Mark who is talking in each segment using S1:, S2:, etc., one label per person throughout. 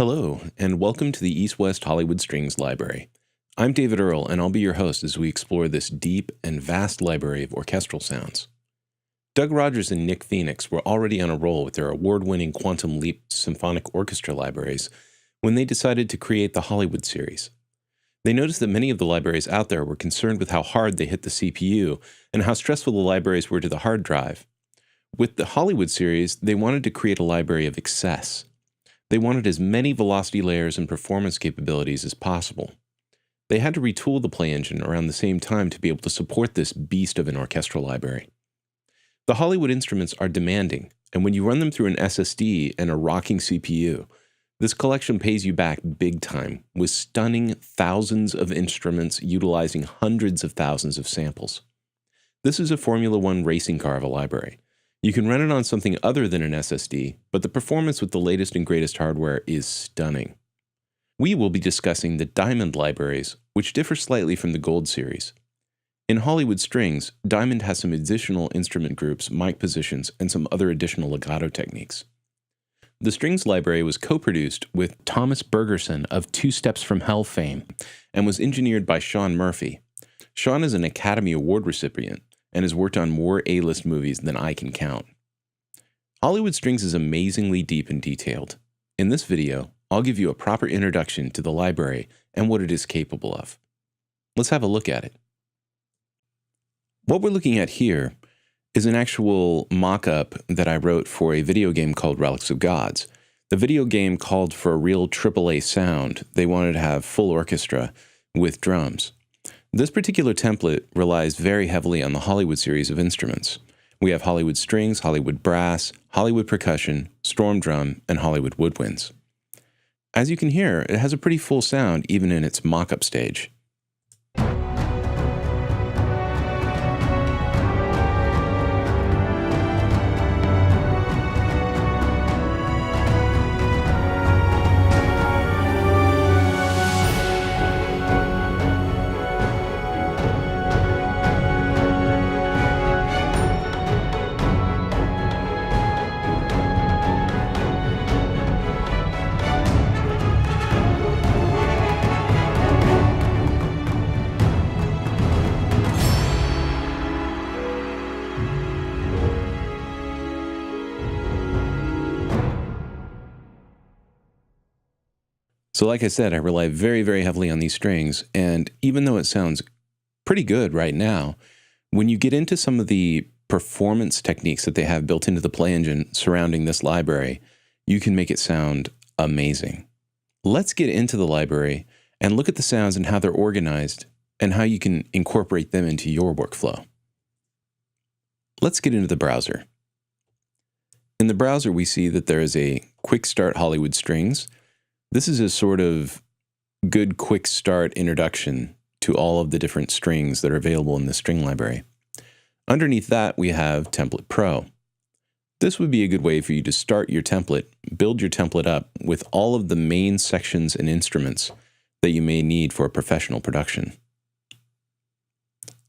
S1: Hello, and welcome to the EASTWEST Hollywood Strings Library. I'm David Earle, and I'll be your host as we explore this deep and vast library of orchestral sounds. Doug Rogers and Nick Phoenix were already on a roll with their award-winning Quantum Leap Symphonic Orchestra libraries when they decided to create the Hollywood series. They noticed that many of the libraries out there were concerned with how hard they hit the CPU and how stressful the libraries were to the hard drive. With the Hollywood series, they wanted to create a library of excess. They wanted as many velocity layers and performance capabilities as possible. They had to retool the play engine around the same time to be able to support this beast of an orchestral library. The Hollywood instruments are demanding, and when you run them through an SSD and a rocking CPU, this collection pays you back big time with stunning thousands of instruments utilizing hundreds of thousands of samples. This is a Formula One racing car of a library. You can run it on something other than an SSD, but the performance with the latest and greatest hardware is stunning. We will be discussing the Diamond libraries, which differ slightly from the Gold series. In Hollywood Strings, Diamond has some additional instrument groups, mic positions, and some other additional legato techniques. The Strings library was co-produced with Thomas Bergerson of Two Steps from Hell fame and was engineered by Sean Murphy. Sean is an Academy Award recipient and has worked on more A-list movies than I can count. Hollywood Strings is amazingly deep and detailed. In this video, I'll give you a proper introduction to the library and what it is capable of. Let's have a look at it. What we're looking at here is an actual mock-up that I wrote for a video game called Relics of Gods. The video game called for a real AAA sound. They wanted to have full orchestra with drums. This particular template relies very heavily on the Hollywood series of instruments. We have Hollywood Strings, Hollywood Brass, Hollywood Percussion, Storm Drum, and Hollywood Woodwinds. As you can hear, it has a pretty full sound even in its mock-up stage. So like I said, I rely very, very heavily on these strings, and even though it sounds pretty good right now, when you get into some of the performance techniques that they have built into the play engine surrounding this library, you can make it sound amazing. Let's get into the library and look at the sounds and how they're organized and how you can incorporate them into your workflow. Let's get into the browser. In the browser, we see that there is a Quick Start Hollywood Strings. This is a sort of good quick start introduction to all of the different strings that are available in the string library. Underneath that, we have Template Pro. This would be a good way for you to start your template, build your template up with all of the main sections and instruments that you may need for a professional production.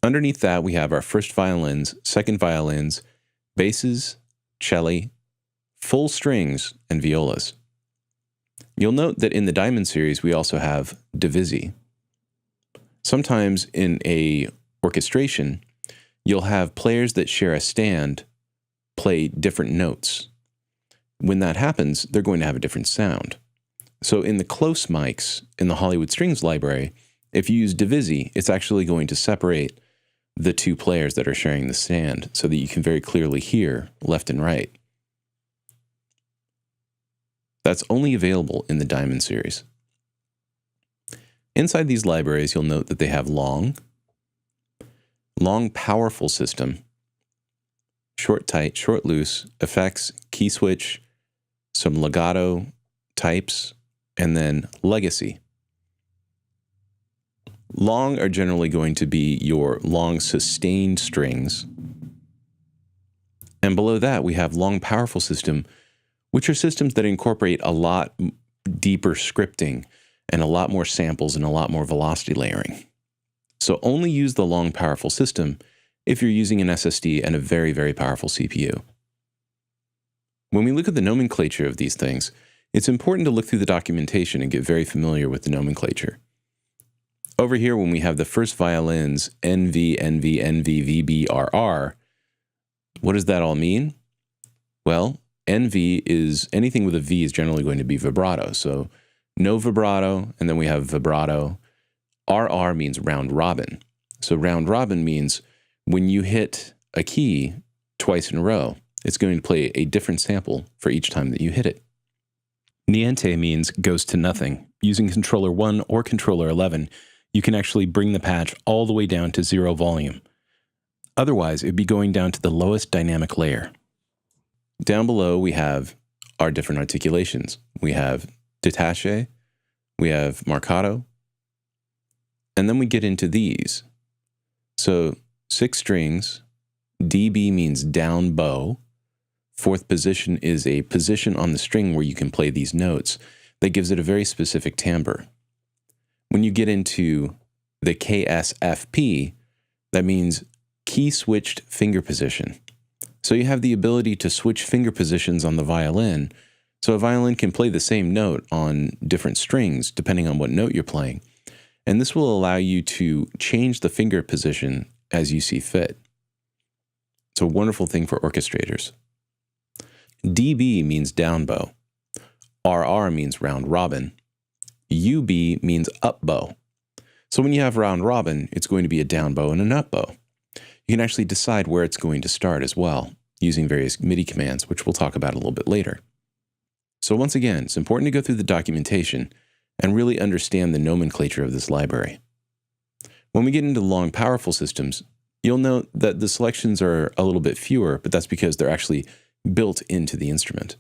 S1: Underneath that, we have our first violins, second violins, basses, cello, full strings, and violas. You'll note that in the Diamond series, we also have divisi. Sometimes in a orchestration, you'll have players that share a stand play different notes. When that happens, they're going to have a different sound. So in the close mics in the Hollywood Strings library, if you use divisi, it's actually going to separate the two players that are sharing the stand so that you can very clearly hear left and right. That's only available in the Diamond series. Inside these libraries, you'll note that they have long, powerful system, short, tight, short, loose, effects, key switch, some legato types, and then legacy. Long are generally going to be your long sustained strings. And below that, we have long, powerful system, which are systems that incorporate a lot deeper scripting and a lot more samples and a lot more velocity layering. So only use the long, powerful system if you're using an SSD and a very, very powerful CPU. When we look at the nomenclature of these things, It's important to look through the documentation and get very familiar with the nomenclature. Over here, when we have the first violins, NV, NV, NV, VB, RR, what does that all mean? Well, NV is anything with a V is generally going to be vibrato. So no vibrato, and then we have vibrato. RR means round robin. So round robin means when you hit a key twice in a row, it's going to play a different sample for each time that you hit it. Niente means goes to nothing. Using controller 1 or controller 11, you can actually bring the patch all the way down to 0 volume. Otherwise, it would be going down to the lowest dynamic layer. Down below, we have our different articulations. We have detache, we have marcato, and then we get into these. So 6 strings, dB means down bow. 4th position is a position on the string where you can play these notes that gives it a very specific timbre. When you get into the KSFP, that means key switched finger position. So you have the ability to switch finger positions on the violin. So a violin can play the same note on different strings depending on what note you're playing. And this will allow you to change the finger position as you see fit. It's a wonderful thing for orchestrators. DB means down bow. RR means round robin. UB means up bow. So when you have round robin, it's going to be a down bow and an up bow. You can actually decide where it's going to start as well, using various MIDI commands, which we'll talk about a little bit later. So once again, it's important to go through the documentation and really understand the nomenclature of this library. When we get into long, powerful systems, you'll note that the selections are a little bit fewer, but that's because they're actually built into the instrument.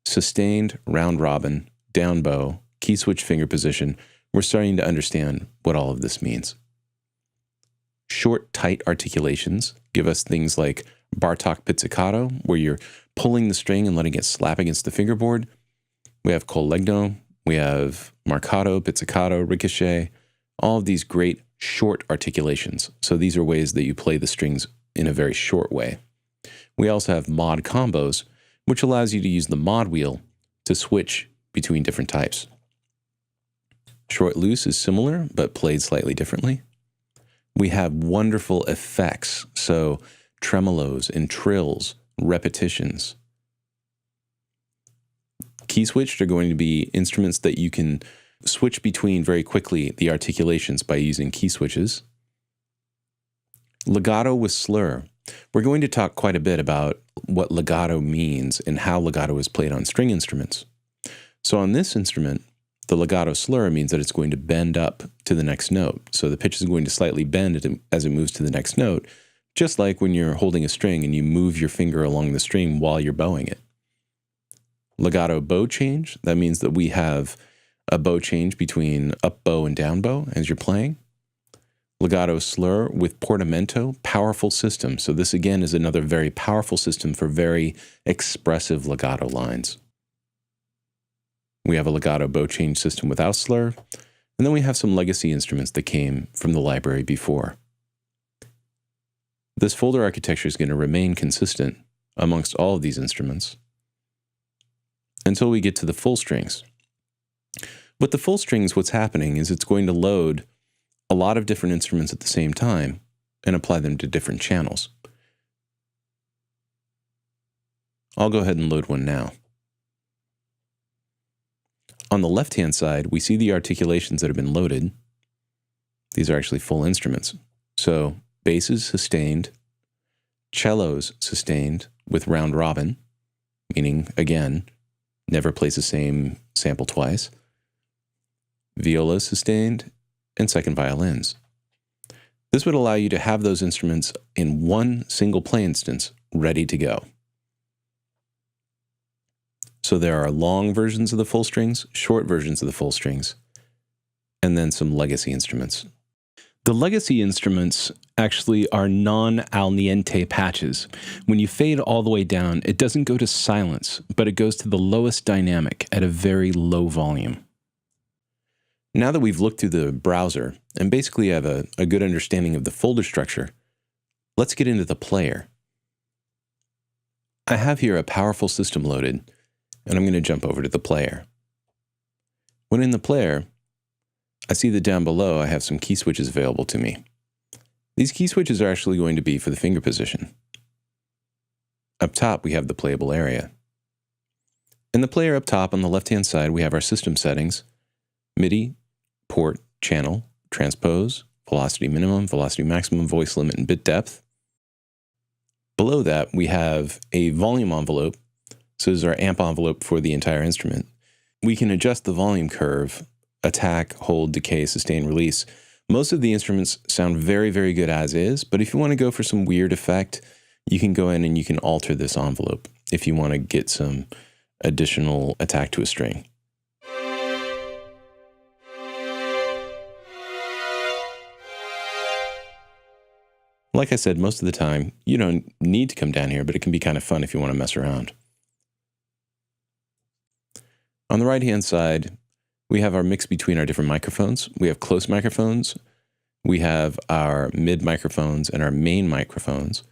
S1: Sustained, round robin, down bow, key switch finger position, we're starting to understand what all of this means. Short, tight articulations give us things like Bartok pizzicato, where you're pulling the string and letting it slap against the fingerboard. We have collegno, we have marcato, pizzicato, ricochet, all of these great short articulations. So these are ways that you play the strings in a very short way. We also have mod combos, which allows you to use the mod wheel to switch between different types. Short loose is similar, but played slightly differently. We have wonderful effects, so tremolos and trills, repetitions. Key switched are going to be instruments that you can switch between very quickly, the articulations, by using key switches. Legato with slur. We're going to talk quite a bit about what legato means and how legato is played on string instruments. So on this instrument, the legato slur means that it's going to bend up to the next note. So the pitch is going to slightly bend as it moves to the next note, just like when you're holding a string and you move your finger along the string while you're bowing it. Legato bow change, that means that we have a bow change between up bow and down bow as you're playing. Legato slur with portamento, powerful system. So this again is another very powerful system for very expressive legato lines. We have a legato bow change system without slur, and then we have some legacy instruments that came from the library before. This folder architecture is going to remain consistent amongst all of these instruments until we get to the full strings. With the full strings, what's happening is it's going to load a lot of different instruments at the same time and apply them to different channels. I'll go ahead and load one now. On the left-hand side, we see the articulations that have been loaded. These are actually full instruments. So basses sustained, cellos sustained with round robin, meaning, again, never plays the same sample twice, violas sustained, and second violins. This would allow you to have those instruments in one single play instance ready to go. So there are long versions of the full strings, short versions of the full strings, and then some legacy instruments. The legacy instruments actually are non-al niente patches. When you fade all the way down, it doesn't go to silence, but it goes to the lowest dynamic at a very low volume. Now that we've looked through the browser and basically have a good understanding of the folder structure, let's get into the player. I have here a powerful system loaded, and I'm going to jump over to the player. When in the player, I see that down below I have some key switches available to me. These key switches are actually going to be for the finger position. Up top, we have the playable area. In the player up top on the left-hand side, we have our system settings: MIDI, port, channel, transpose, velocity minimum, velocity maximum, voice limit, and bit depth. Below that, we have a volume envelope. So this is our amp envelope for the entire instrument. We can adjust the volume curve: attack, hold, decay, sustain, release. Most of the instruments sound very, very good as is, but if you want to go for some weird effect, you can go in and you can alter this envelope if you want to get some additional attack to a string. Like I said, most of the time, you don't need to come down here, but it can be kind of fun if you want to mess around. On the right-hand side, we have our mix between our different microphones. We have close microphones, we have our mid microphones, and our main microphones.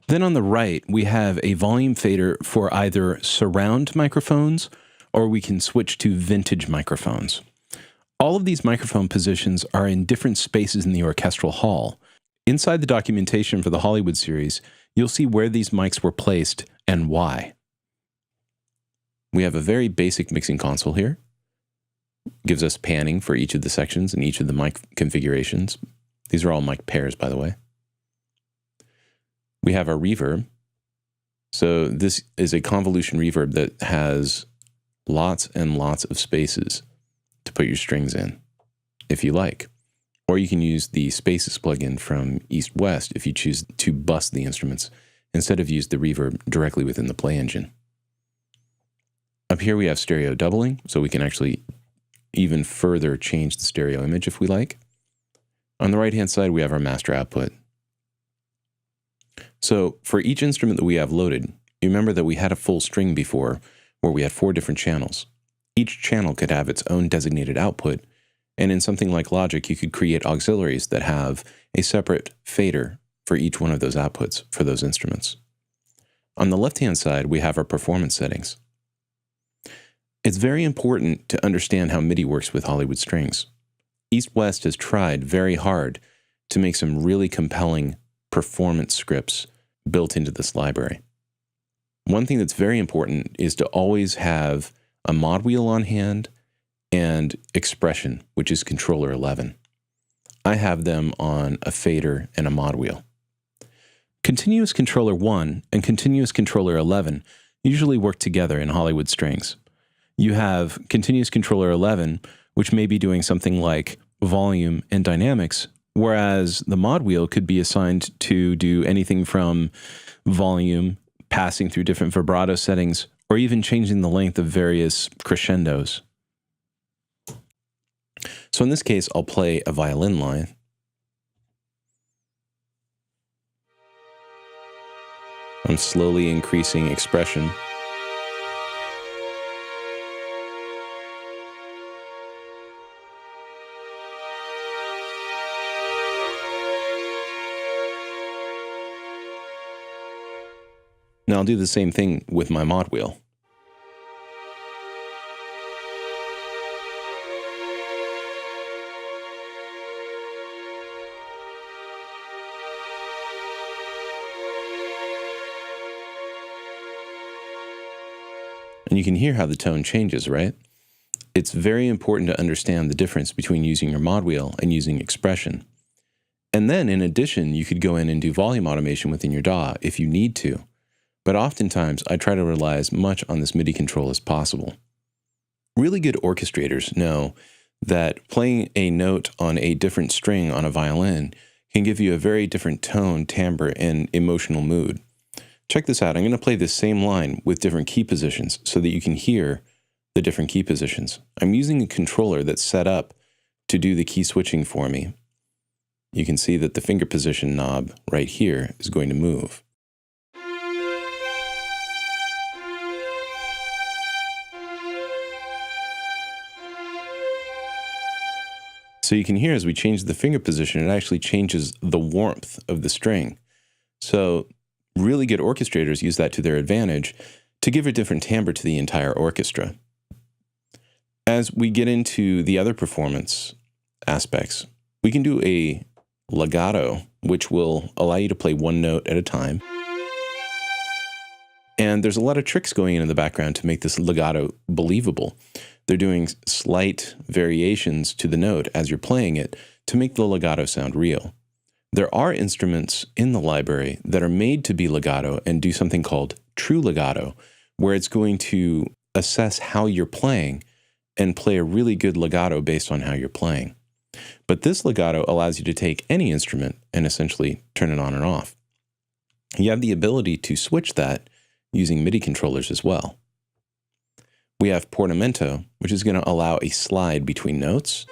S1: Then on the right, we have a volume fader for either surround microphones, or we can switch to vintage microphones. All of these microphone positions are in different spaces in the orchestral hall. Inside the documentation for the Hollywood series, you'll see where these mics were placed and why. We have a very basic mixing console here. It gives us panning for each of the sections and each of the mic configurations. These are all mic pairs, by the way. We have our reverb. So this is a convolution reverb that has lots and lots of spaces to put your strings in, if you like. Or you can use the Spaces plugin from EASTWEST if you choose to bus the instruments, instead of use the reverb directly within the play engine. Up here we have stereo doubling, so we can actually even further change the stereo image if we like. On the right-hand side, we have our master output. So for each instrument that we have loaded, you remember that we had a full string before where we had 4 different channels. Each channel could have its own designated output, and in something like Logic, you could create auxiliaries that have a separate fader for each one of those outputs for those instruments. On the left-hand side, we have our performance settings. It's very important to understand how MIDI works with Hollywood strings. EASTWEST has tried very hard to make some really compelling performance scripts built into this library. One thing that's very important is to always have a mod wheel on hand and expression, which is controller 11. I have them on a fader and a mod wheel. Continuous controller 1 and continuous controller 11 usually work together in Hollywood strings. You have continuous controller 11, which may be doing something like volume and dynamics, whereas the mod wheel could be assigned to do anything from volume, passing through different vibrato settings, or even changing the length of various crescendos. So in this case, I'll play a violin line. I'm slowly increasing expression. Now I'll do the same thing with my mod wheel. And you can hear how the tone changes, right? It's very important to understand the difference between using your mod wheel and using expression. And then, in addition, you could go in and do volume automation within your DAW if you need to. But oftentimes, I try to rely as much on this MIDI control as possible. Really good orchestrators know that playing a note on a different string on a violin can give you a very different tone, timbre, and emotional mood. Check this out. I'm going to play this same line with different key positions so that you can hear the different key positions. I'm using a controller that's set up to do the key switching for me. You can see that the finger position knob right here is going to move. So you can hear as we change the finger position, it actually changes the warmth of the string. So really good orchestrators use that to their advantage to give a different timbre to the entire orchestra. As we get into the other performance aspects, we can do a legato, which will allow you to play one note at a time. And there's a lot of tricks going in the background to make this legato believable. They're doing slight variations to the note as you're playing it to make the legato sound real. There are instruments in the library that are made to be legato and do something called true legato, where it's going to assess how you're playing and play a really good legato based on how you're playing. But this legato allows you to take any instrument and essentially turn it on and off. You have the ability to switch that using MIDI controllers as well. We have portamento, which is going to allow a slide between notes.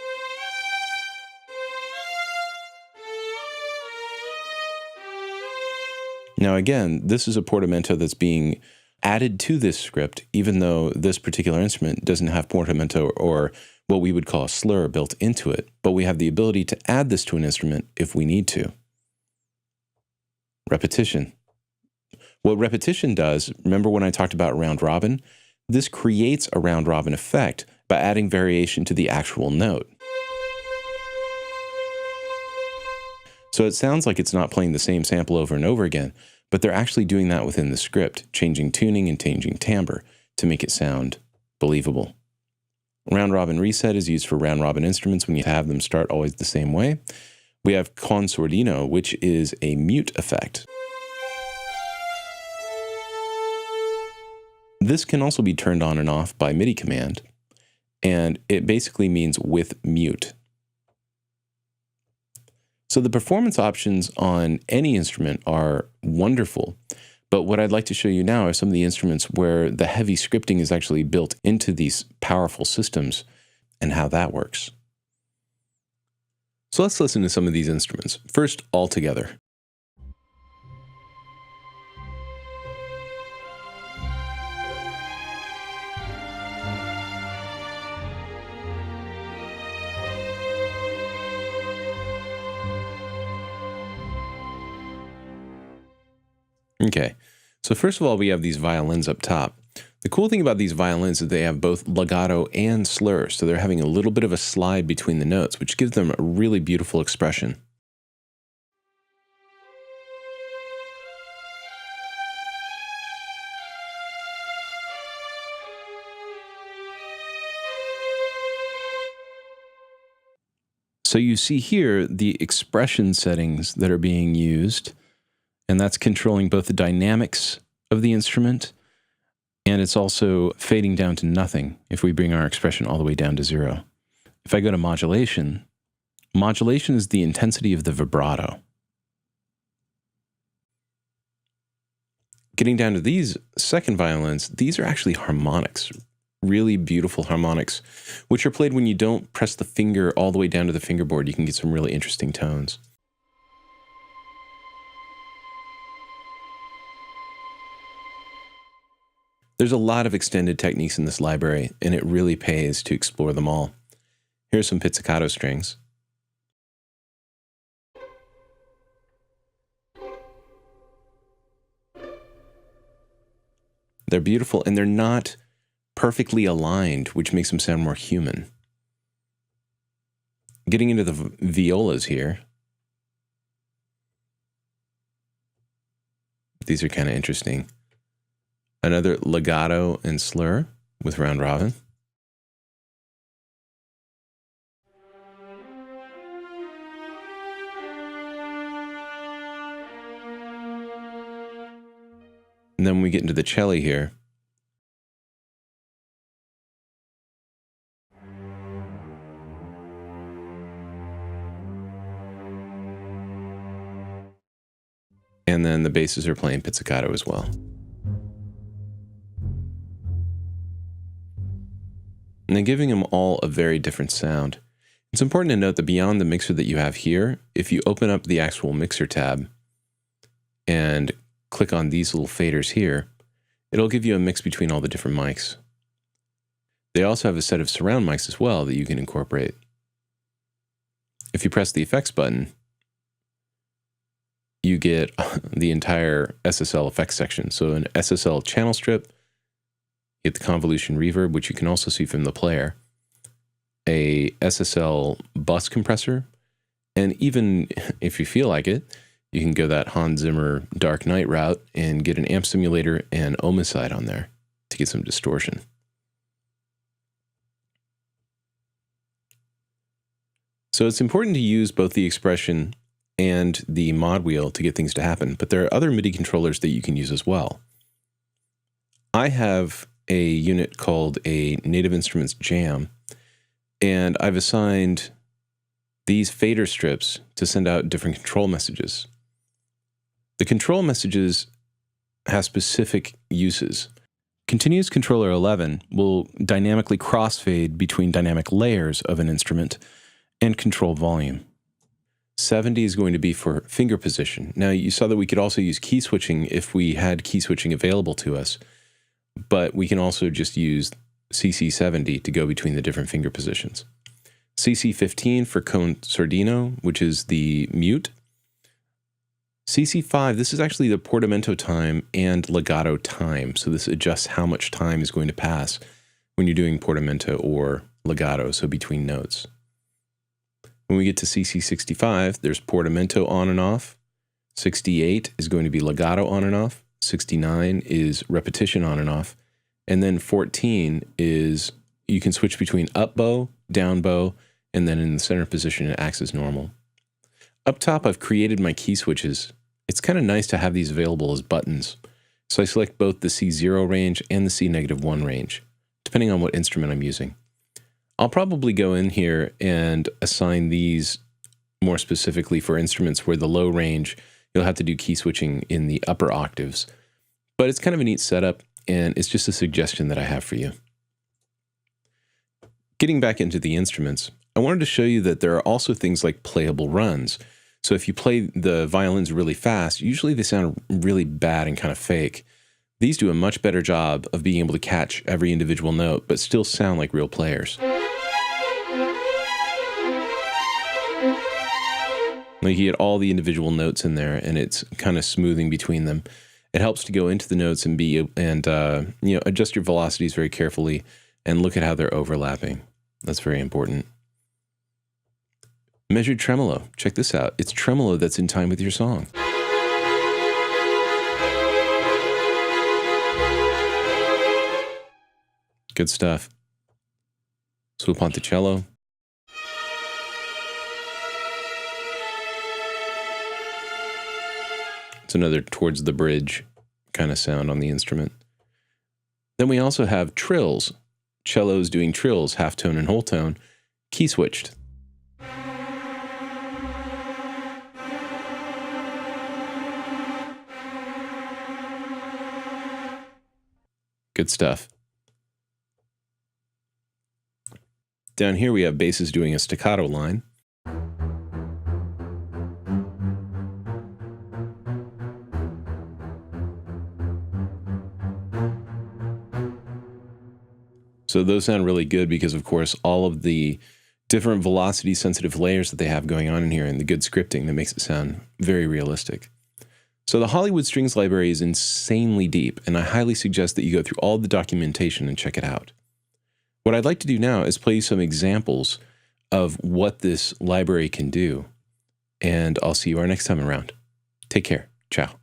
S1: Now again, this is a portamento that's being added to this script, even though this particular instrument doesn't have portamento or what we would call a slur built into it, but we have the ability to add this to an instrument if we need to. Repetition. What repetition does, remember when I talked about round robin? This creates a round robin effect by adding variation to the actual note. So it sounds like it's not playing the same sample over and over again, but they're actually doing that within the script, changing tuning and changing timbre to make it sound believable. Round robin reset is used for round robin instruments when you have them start always the same way. We have con sordino, which is a mute effect. This can also be turned on and off by MIDI command, and it basically means with mute. So the performance options on any instrument are wonderful, but what I'd like to show you now are some of the instruments where the heavy scripting is actually built into these powerful systems and how that works. So let's listen to some of these instruments. First, all together. Okay, so first of all, we have these violins up top. The cool thing about these violins is they have both legato and slur, so they're having a little bit of a slide between the notes, which gives them a really beautiful expression. So you see here the expression settings that are being used, and that's controlling both the dynamics of the instrument, and it's also fading down to nothing if we bring our expression all the way down to 0. If I go to modulation, modulation is the intensity of the vibrato. Getting down to these second violins, these are actually harmonics, really beautiful harmonics, which are played when you don't press the finger all the way down to the fingerboard. You can get some really interesting tones. There's a lot of extended techniques in this library, and it really pays to explore them all. Here's some pizzicato strings. They're beautiful, and they're not perfectly aligned, which makes them sound more human. Getting into the violas here. These are kind of interesting. Another legato and slur with round robin. And then we get into the cello here. And then the basses are playing pizzicato as well. And then giving them all a very different sound. It's important to note that beyond the mixer that you have here, if you open up the actual mixer tab and click on these little faders here, it'll give you a mix between all the different mics. They also have a set of surround mics as well that you can incorporate. If you press the effects button, you get the entire SSL effects section. So an SSL channel strip, You get the convolution reverb, which you can also see from the player, a SSL bus compressor, and even if you feel like it, you can go that Hans Zimmer Dark Knight route and get an amp simulator and Omicide on there to get some distortion. So it's important to use both the expression and the mod wheel to get things to happen, but there are other MIDI controllers that you can use as well. I have a unit called a Native Instruments Jam, and I've assigned these fader strips to send out different control messages. The control messages have specific uses. Continuous Controller 11 will dynamically crossfade between dynamic layers of an instrument and control volume. 70 is going to be for finger position. Now, you saw that we could also use key switching if we had key switching available to us, but we can also just use CC70 to go between the different finger positions. CC15 for Consordino, which is the mute. CC5, this is actually the portamento time and legato time, so this adjusts how much time is going to pass when you're doing portamento or legato, so between notes. When we get to CC65, there's portamento on and off. 68 is going to be legato on and off. 69 is repetition on and off. And then 14 is you can switch between up bow, down bow, and then in the center position it acts as normal. Up top, I've created my key switches. It's kind of nice to have these available as buttons. So I select both the C0 range and the C-1 range, depending on what instrument I'm using. I'll probably go in here and assign these more specifically for instruments where the low range, you'll have to do key switching in the upper octaves. But it's kind of a neat setup, and it's just a suggestion that I have for you. Getting back into the instruments, I wanted to show you that there are also things like playable runs. So if you play the violins really fast, usually they sound really bad and kind of fake. These do a much better job of being able to catch every individual note, but still sound like real players. Like you get all the individual notes in there, and it's kind of smoothing between them. It helps to go into the notes and adjust your velocities very carefully and look at how they're overlapping. That's very important. Measured tremolo. Check this out. It's tremolo that's in time with your song. Good stuff. Sul ponticello. It's another towards the bridge kind of sound on the instrument. Then we also have trills. Cellos doing trills, half tone and whole tone, key switched. Good stuff. Down here we have basses doing a staccato line. So those sound really good because, of course, all of the different velocity-sensitive layers that they have going on in here and the good scripting that makes it sound very realistic. So the Hollywood Strings library is insanely deep, and I highly suggest that you go through all the documentation and check it out. What I'd like to do now is play you some examples of what this library can do, and I'll see you our next time around. Take care. Ciao.